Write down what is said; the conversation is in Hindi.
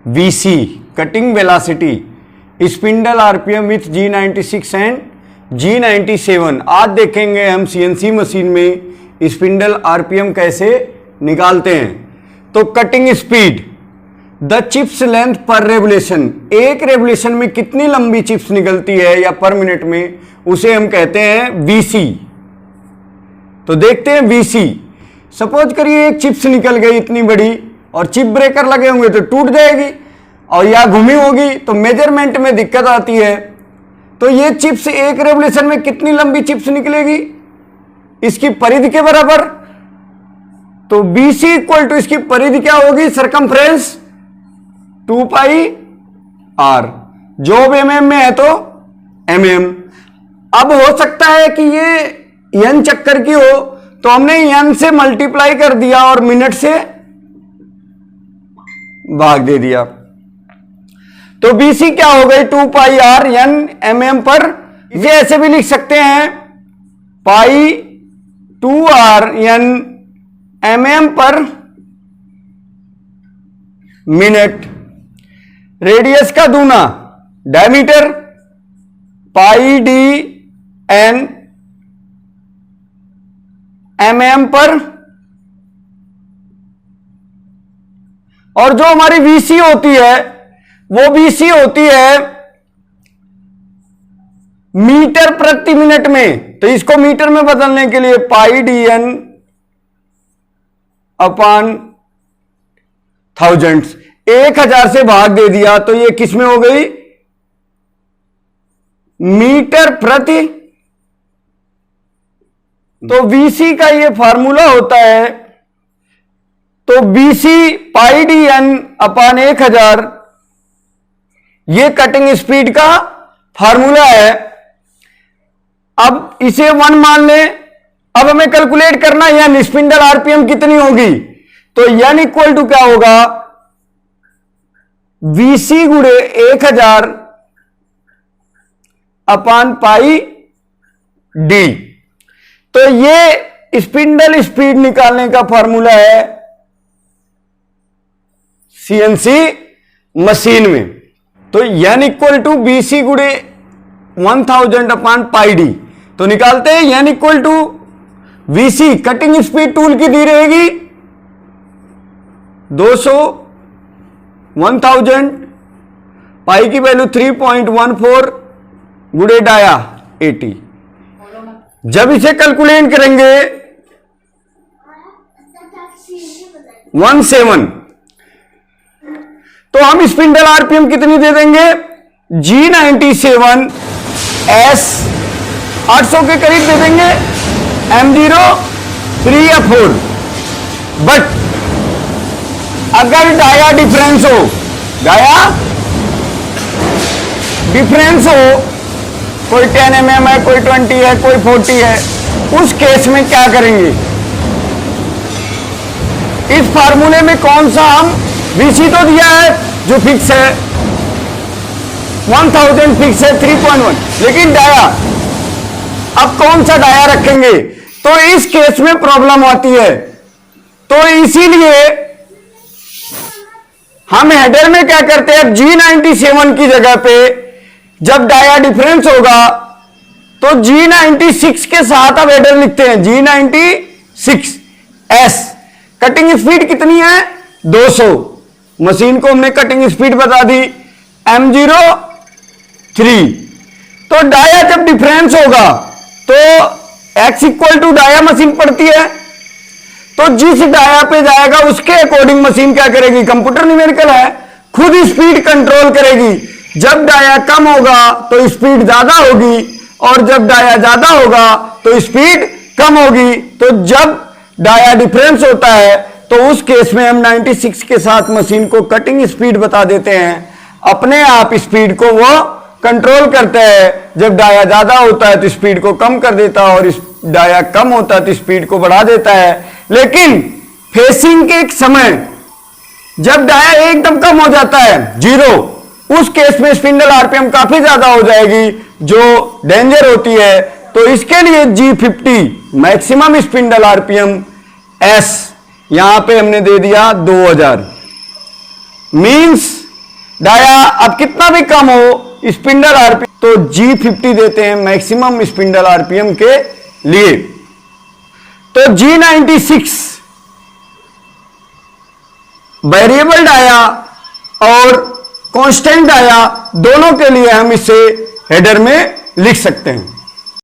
VC cutting velocity spindle RPM with G96 and G97। आज देखेंगे हम CNC मशीन में स्पिंडल आरपीएम कैसे निकालते हैं। तो cutting speed, the chips length पर रेवोल्यूशन, एक रेवोल्यूशन में कितनी लंबी चिप्स निकलती है या पर मिनट में, उसे हम कहते हैं VC। तो देखते हैं VC। सपोज करिए एक चिप्स निकल गई इतनी बड़ी और चिप ब्रेकर लगे होंगे तो टूट जाएगी, और या घूमी होगी तो मेजरमेंट में दिक्कत आती है। तो ये चिप्स एक रेवोल्यूशन में कितनी लंबी चिप्स निकलेगी, इसकी परिधि के बराबर। तो BC इक्वल टू इसकी परिधि क्या होगी, सरकमफ्रेंस 2 पाई R, जॉब mm में है तो mm। अब हो सकता है कि ये n चक्कर की हो तो हमने n से मल्टीप्लाई कर दिया और मिनट से भाग दे दिया। तो BC क्या हो गई, 2 पाई R n mm पर। इसे ऐसे भी लिख सकते हैं पाई 2R n mm पर मिनट। रेडियस का दूना डायमीटर पाई D n mm पर, और जो हमारी VC होती है वो VC होती है मीटर प्रति मिनट में। तो इसको मीटर में बदलने के लिए पाई DN अपॉन थाउजेंड्स, 1000 से भाग दे दिया तो ये किस में हो गई, मीटर प्रति। तो VC का ये फार्मूला होता है, तो BC पाई DN अपॉन 1000, ये कटिंग स्पीड का फार्मूला है। अब इसे 1 मान ले। अब हमें कैलकुलेट करना है स्पिंडल आरपीएम कितनी होगी। तो n इक्वल टू क्या होगा, VC गुणे 1000 अपॉन पाई D। तो ये स्पिंडल स्पीड निकालने का फार्मूला है CNC मशीन में। तो n इक्वल टू BC गुणे 1000 अपॉन पाई D। तो निकालते हैं n equal to VC, cutting speed tool की दी रहेगी 200, 1000, पाई की वैल्यू 3.14 गुणे डाया 80। जब इसे कैलकुलेट करेंगे 17, तो हम स्पिंडल आरपीएम कितनी दे देंगे, G97 S 800 के करीब दे देंगे, M0 3 या 4। बट अगर डाया डिफरेंस हो, डाया डिफरेंस हो, कोई 10 mm है, कोई 20 है, कोई 40 है, उस केस में क्या करेंगे, इस फार्मूले में कौन सा हम VC तो दिया है जो फिक्स है 1000 फिक्स है 3.1, लेकिन डाया अब कौन सा डाया रखेंगे, तो इस केस में प्रॉब्लम आती है। तो इसीलिए हम हेडर में क्या करते हैं, G97 की जगह पे जब डाया डिफरेंस होगा तो G96 के साथ अब हेडर लिखते हैं G96 S। कटिंग स्पीड कितनी है, 200। मशीन को हमने कटिंग स्पीड बता दी M0 3। तो डाया जब डिफरेंस होगा तो X equal to dia machine पड़ती है, तो जिस डाया पे जाएगा उसके अकॉर्डिंग मशीन क्या करेगी, कंप्यूटर न्यूमेरिकल है, खुद स्पीड कंट्रोल करेगी। जब डाया कम होगा तो स्पीड ज्यादा होगी, और जब डाया ज्यादा होगा तो स्पीड कम होगी। तो जब डाया डिफरेंस होता है तो उस केस में हम 96 के साथ मशीन को कटिंग स्पीड बता देते हैं, अपने आप स्पीड को वो कंट्रोल करता है। जब डाया ज्यादा होता है तो स्पीड को कम कर देता है, और डाया कम होता है तो स्पीड को बढ़ा देता है। लेकिन फेसिंग के एक समय जब डाया एकदम कम हो जाता है 0, उस केस में स्पिंडल आरपीएम काफी ज्यादा हो जाएगी, जो डेंजर होती है। तो इसके लिए G50 maximum spindle RPM S, यहां पे हमने दे दिया 2000, मींस डाया अब कितना भी कम हो स्पिंडल आरपीएम, तो G50 देते हैं मैक्सिमम स्पिंडल आरपीएम के लिए। तो G96 वेरिएबल डाया और कांस्टेंट डाया दोनों के लिए हम इसे हेडर में लिख सकते हैं।